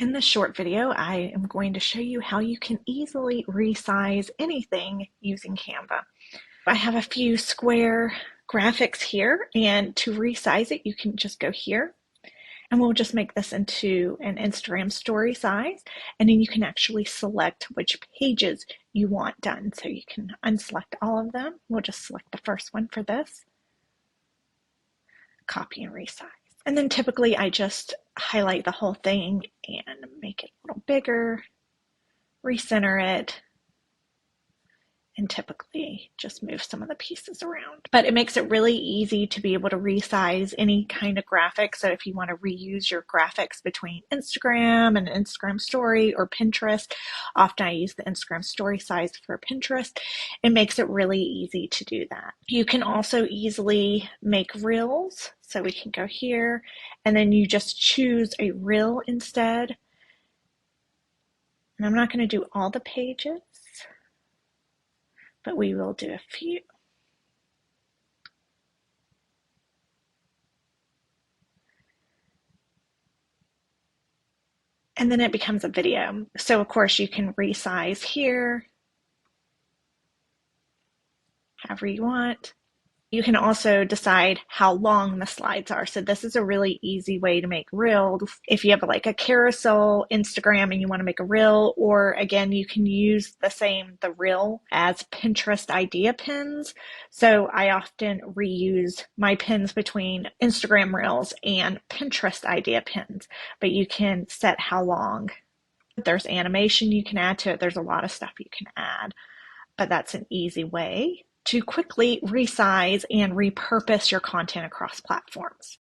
In this short video, I am going to show you how you can easily resize anything using Canva. I have a few square graphics here, and to resize it, you can just go here, and we'll just make this into an Instagram story size, and then you can actually select which pages you want done. So you can unselect all of them. We'll just select the first one for this, copy and resize. And then typically I just highlight the whole thing and make it a little bigger, recenter it, and typically just move some of the pieces around. But it makes it really easy to be able to resize any kind of graphic. So if you want to reuse your graphics between Instagram and Instagram story or Pinterest, often I use the Instagram story size for Pinterest. It makes it really easy to do that. You can also easily make reels. So we can go here and then you just choose a reel instead. And I'm not going to do all the pages, but we will do a few. And then it becomes a video. So of course you can resize here, however you want. You can also decide how long the slides are. So this is a really easy way to make reels. If you have like a carousel Instagram and you want to make a reel, or again, you can use the reel as Pinterest idea pins. So I often reuse my pins between Instagram reels and Pinterest idea pins, but you can set how long. There's animation you can add to it. There's a lot of stuff you can add, but that's an easy way to quickly resize and repurpose your content across platforms.